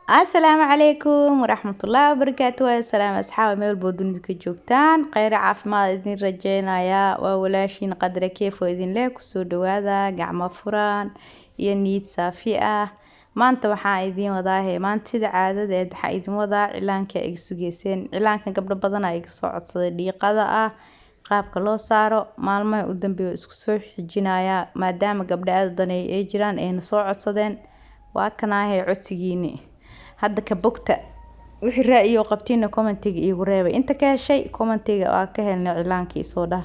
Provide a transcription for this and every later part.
السلام عليكم ورحمة الله وبركاته. السلام أصحاب ميل بودن كجوكتان خير عافماد إذن رجينا يا وولاشين قدر كيف وإذن لك سود هذا قعمة فران ينيد صافية ما أنت وحا إذن وضاهي ما أنت عادة إذ حا إذن وضا إعلانك إكسوجيسين إعلانك قبل بدنا إكسوعد صديقة qaabka loo saaro maalmaha u dambeeyo isku soo xijinaya maadaama gabdhaha danay ay jiraan ay soo codsadeen waa kanaahay codsigiini hadda ka bogta wixii raa'iyo qabtiina commentiga iigu reebay inta ka heshay commentiga waa ka helnay cilaankii soo dhah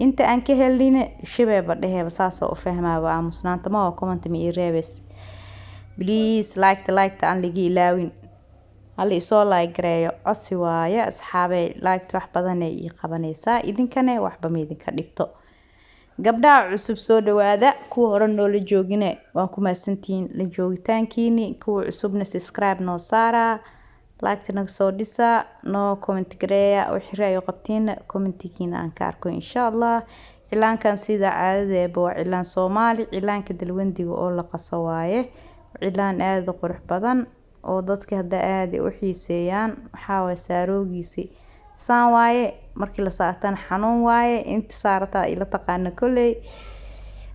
inta aan ka helnina shabeeba dhaheeba saas oo fahmaa waa musnaanta ma comment mi reebes please like aan ligi ilaawin hali soo like gareeyo codsi waaye asxaabay like wax badan ay qabanaysaa idinkana waxba ma idinka dhibto gabdhaha cusub soo dhawaada kuwa hore noola joogina waan ku maasantiin la joogitaankiini kuwa cusubna subscribe noo saara like naga soo dhisa noo comment gareeya wixii raayo qabtiina commentigiina aan ka arko insha Allah cilaankan sida caadada waa cilaan Soomaali cilaanka dalwandiga oo la qaso waaye cilaan aad u qurux badan oo dadka hadda aad u xiiseeyaan waxa way saaroogiisi saan waaye markii la saartan xanuun waaye inta saarata ila taqaan kulay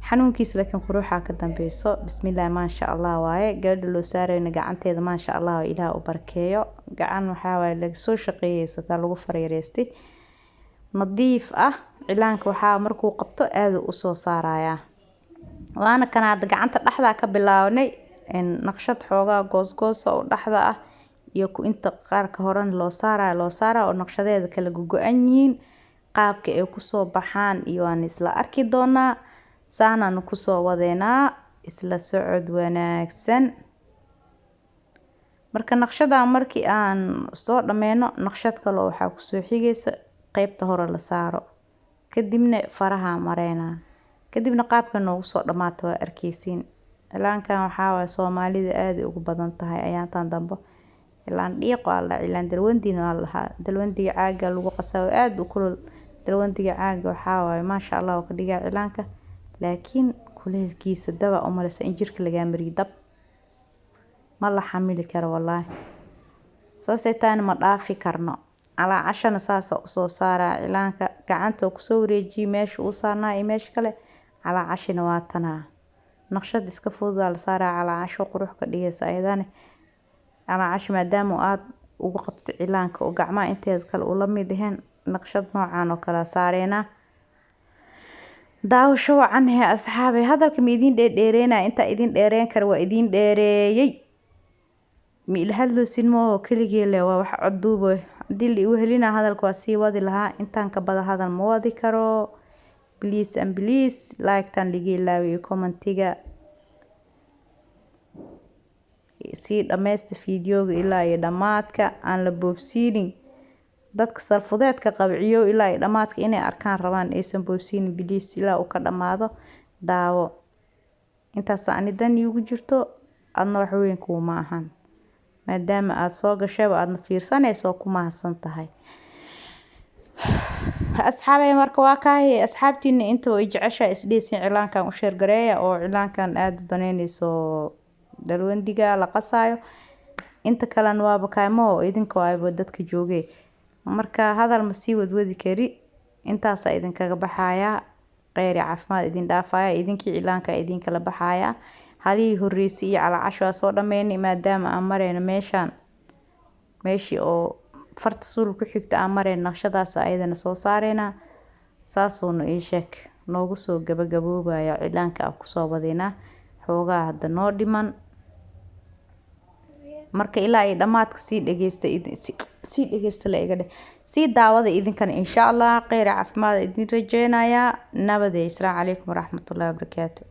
xanuunkiisa laakiin quruxa ka dambeeyso bismillaah ma sha Allah waaye gabadha loo saarayna gacanteeda ma sha Allah ilaahay u barkeeyo gacan waxa way laga soo shaqeeyay lagu fariireystay nadiif ah cilaanka waxa markuu qabto aad u soo saaraya waana kana gacanta dhaxda ka bilawnay naqshad xoogaa goos oo dhaxda ah iyo ku inta qaarka horan loo saara oo naqshadeeda kala go'an yihiin qaabka ay ku soo baxaan iyo aan isla arki doonaa saanaan ku soo wadeena isla socod wanaagsan marka naqshada markii aan soo dhameeno naqshad kale waxa ku soo xigaysa qaybta hore la saaro kadibna faraha mareena kadibna qaabka noogu soo dhamaato waa arkeysiin cilaankan waxa way Soomaalida aad ugu badan tahay ayaantan dambe cilaan dhiiqo alla cilaan dalwandiina laha dalwandiga caaga lagu qasaw aad u kulul dalwandiga caaga waxa way ma sha Allah ka dhiga cilaanka laakiin kuleelkiisa daba u maraysa in jirka laga mariyo dab ma la xamili karo wallahi saasaytaan ma dhaafi karno ala cashana saas oo soo saara cilaanka gacanta ku soo wareeji meesha uu saarnaa iyo meesha kale ala cashina waa tanaa naqshad iska fudud la saaraa ala casho qurux ka dhigaysa ayadana ala casho maadaama aad ugu qabto cilaanka oo gacmaha inteed kale u la mid yahay naqshad noocan oo kala saareena daawasho wacan he asxaabay hadalka ma idin dheereena inta idin dheereen kar waa idin dheereeyay mi hadlo sinmo kaligii le waa wax coduubo dil uu helina hadalka waa sii wadi lahaa intaan ka bada hadal ma wadi karo please like tan ligi ilaawiyo commentiga si dhameesta fiidiyoga ilaa iyo dhamaadka aan la boobsiinin dadka salfudeedka qabciyo ilaa iyo dhamaadka inay arkaan rabaan aysan boobsiinin please ilaa uu ka dhamaado daawo intaas aan idan igu jirto adna wax weyn kuma ahan maadaama aad soo gashay aadna fiirsanayso kuma hasan tahay asxaabay marka waa kaahay asxaabtiina inta way jecesha isdheesin cilaankan u sheer gareeya oo cilaankan aad daneynayso dalwandiga la qasaayo inta kale waaba kaaymo idinka waaba dadka joogay marka hadal ma sii wadwadi kari intaas idin kaga baxaya qeyr caafimaad idin dhaafaya idinkii cilaanka idin kala baxaya halii horreysay iyo ala casho soo dhameeyay maadaama aan mareyna meeshii oo farta suul ku xigta aan mareen naqshadaas ayadana soo saareyna saasoo ii sheeg noogu soo gabagaboobaya cilaanka ku soo wadina xoogaa hadda noo dhiman marka ilaa ay dhamaadka sii dhageysta la iga dheh sii daawada idinkan insha Allah qeyr caafimaad idin rajeynaya nabadey. Assalaamu calaykum waraxmatullaahi wabarakaatuh.